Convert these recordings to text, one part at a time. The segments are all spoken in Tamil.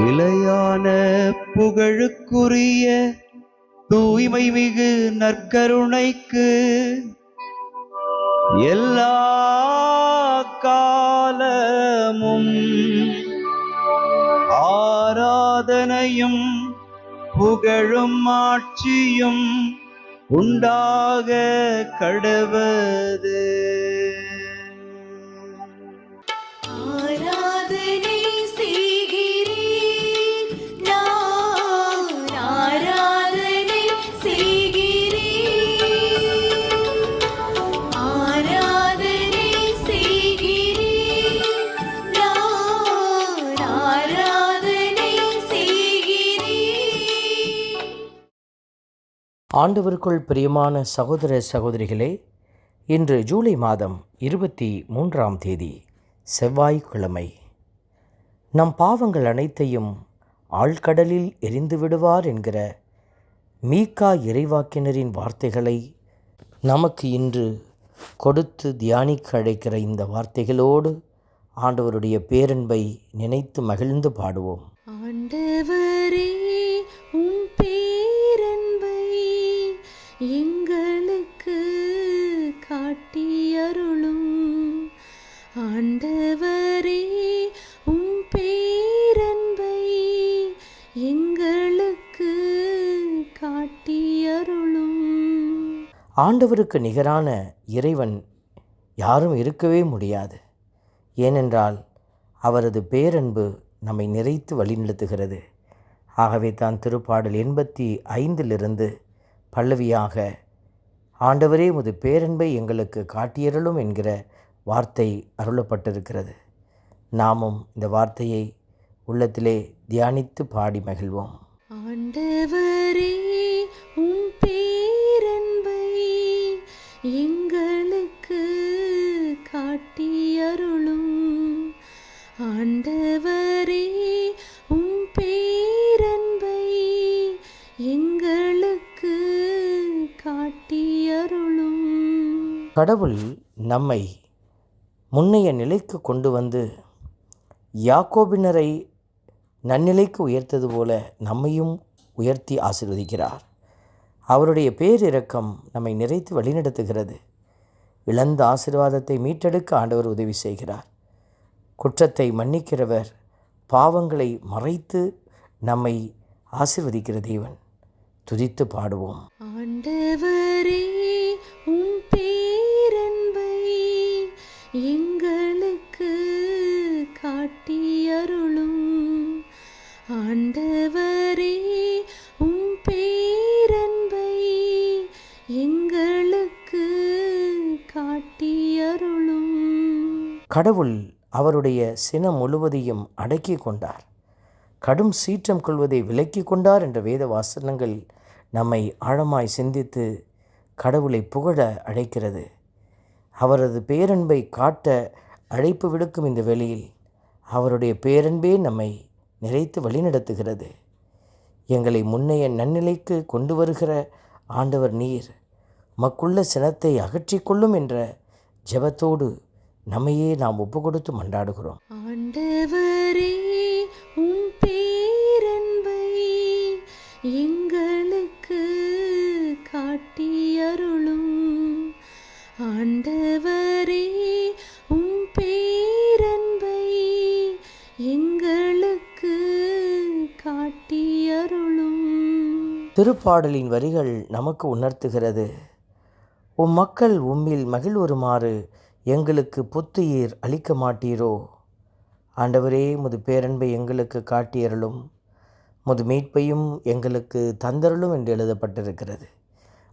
நிலையான புகழுக்குரிய தூய்மை மிகு நற்கருணைக்கு எல்லா காலமும் ஆராதனையும் புகழும் ஆட்சியும் உண்டாக கடவது. ஆண்டவருக்குள் பிரியமான சகோதர சகோதரிகளே, இன்று ஜூலை மாதம் 23ஆம் தேதி செவ்வாய்க்கிழமை. நம் பாவங்கள் அனைத்தையும் ஆழ்கடலில் எரிந்து விடுவார் என்கிற மீகா இறைவாக்கினரின் வார்த்தைகளை நமக்கு இன்று கொடுத்து தியானிக்க அழைக்கிற இந்த வார்த்தைகளோடு ஆண்டவருடைய பேரன்பை நினைத்து மகிழ்ந்து பாடுவோம். ஆண்டவரே, உம் பேரன்பை எங்களுக்கு காட்டியருளும். ஆண்டவரே, உம் பேரன்பை எங்களுக்கு காட்டியருளும். ஆண்டவருக்கு நிகரான இறைவன் யாரும் இருக்கவே முடியாது. ஏனென்றால் அவரது பேரன்பு நம்மை நிறைத்து வழிநடத்துகிறது. ஆகவே தான் திருப்பாடல் 85 பல்லவியாக ஆண்டவரே உமது பேரன்பை எங்களுக்கு காட்டியருளும் என்கிற வார்த்தை அருளப்பட்டிருக்கிறது. நாமும் இந்த வார்த்தையை உள்ளத்திலே தியானித்து பாடி மகிழ்வோம். ஆண்டவரே, உம் பேரன்பை எங்களுக்கு காட்டியருளும். ஆண்டவரே, உம் பேரன்பை எங்களுக்கு காட்டியருளும். கடவுள் நம்மை முன்னைய நிலைக்கு கொண்டு வந்து யாக்கோபினரை நன்னிலைக்கு உயர்த்தது போல நம்மையும் உயர்த்தி ஆசீர்வதிக்கிறார். அவருடைய பேரிரக்கம் நம்மை நிறைத்து வழிநடத்துகிறது. இழந்த ஆசீர்வாதத்தை மீட்டெடுக்க ஆண்டவர் உதவி செய்கிறார். குற்றத்தை மன்னிக்கிறவர், பாவங்களை மறைத்து நம்மை ஆசீர்வதிக்கிற தேவன். துதித்து பாடுவோம். ஆண்டவரே, உம் பேரன்பை எங்களுக்கு காட்டியருளும். ஆண்டவரே, உம் பேரன்பை எங்களுக்கு காட்டியருளும். கடவுள் அவருடைய சினம் முழுவதையும் அடக்கி கொண்டார், கடும் சீற்றம் கொள்வதை விலக்கி கொண்டார் என்ற வேத வாசனங்கள் நம்மை ஆழமாய் சிந்தித்து கடவுளை புகழ அழைக்கிறது. அவரது பேரன்பை காட்ட அழைப்பு விடுக்கும் இந்த வேளையில் அவருடைய பேரன்பே நம்மை நிறைத்து வழிநடத்துகிறது. எங்களை முன்னைய நன்னிலைக்கு கொண்டு வருகிற ஆண்டவர் நீர், மக்குள்ள சினத்தை அகற்றிக்கொள்ளும் என்ற ஜெபத்தோடு நம்மையே நாம் ஒப்பு கொடுத்து மன்றாடுகிறோம். ஆண்டவரே, உம் பேரன்பை எங்களுக்கு காட்டியருளும். ஆண்டவரே, உம் பேரன்பை எங்களுக்கு காட்டியருளும். திருப்பாடலின் வரிகள் நமக்கு உணர்த்துகிறது, உம் மக்கள் உம்மில் மகிழ்வருமாறு எங்களுக்கு புத்துயிர் அளிக்க மாட்டீரோ. ஆண்டவரே, முது பேரன்பை எங்களுக்கு காட்டியருளும், முது மீட்பையும் எங்களுக்கு தந்தருளும் என்று எழுதப்பட்டிருக்கிறது.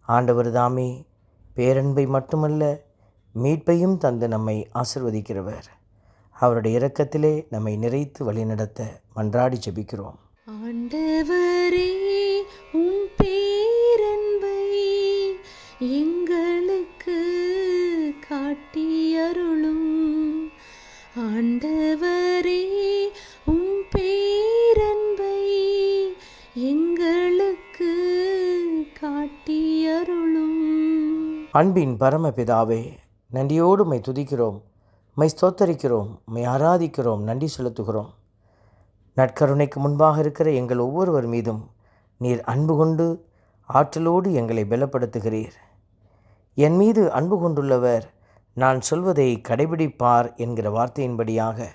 ஆண்டவர் தாமே பேரன்பை மட்டுமல்ல, மீட்பையும் தந்து நம்மை ஆசிர்வதிக்கிறவர். அவருடைய இரக்கத்திலே நம்மை நிறைத்து வழிநடத்த மன்றாடி ஜெபிக்கிறோம். ஆண்டவரே, உம் பேரன்பை எங்களுக்கு காட்டியருளும். ஆண்டவரே, உம் பேரன்பை எங்களுக்கு காட்டியருளும். அன்பின் பரமபிதாவே, நன்றியோடு உம்மை துதிக்கிறோம், உம்மை ஸ்தோத்தரிக்கிறோம், உம்மை ஆராதிக்கிறோம், நன்றி செலுத்துகிறோம். நற்கருணைக்கு முன்பாக இருக்கிற எங்கள் ஒவ்வொருவர் மீதும் நீர் அன்பு கொண்டு ஆற்றலோடு எங்களை பலப்படுத்துகிறீர். என் மீது அன்பு கொண்டுள்ளவர் நான் சொல்வதை கடைபிடிப்பார் என்கிற வார்த்தையின்படியாக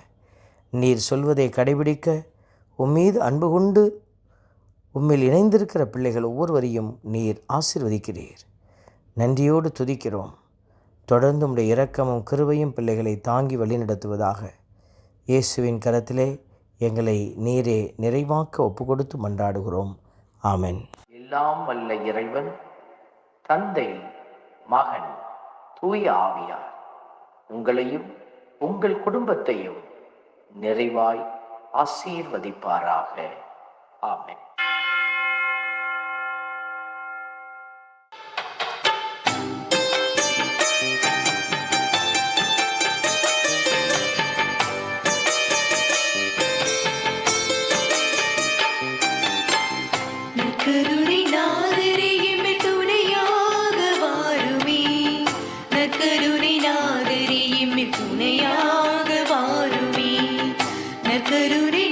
நீர் சொல்வதை கடைபிடிக்க உம்மீது அன்பு கொண்டு உம்மில் இணைந்திருக்கிற பிள்ளைகள் ஒவ்வொருவரையும் நீர் ஆசீர்வதிக்கிறீர். நன்றியோடு துதிக்கிறோம். தொடர்ந்து உம்முடைய இரக்கமும் கிருபையும் பிள்ளைகளை தாங்கி வழிநடத்துவதாக. இயேசுவின் கரத்திலே எங்களை நீரே நிறைவாக்க ஒப்பு கொடுத்து மன்றாடுகிறோம். ஆமென். எல்லாம் வல்ல இறைவன் தந்தை, மகன், தூய ஆவியார் உங்களையும் உங்கள் குடும்பத்தையும் நிறைவாய் ஆசீர்வதிப்பாராக. ஆமென். நற்கருணை நாதரே எம்மை துணையாக வாருமே. நற்கருணை நாதரே எம்மை துணையாக வாருமே. நற்கருணை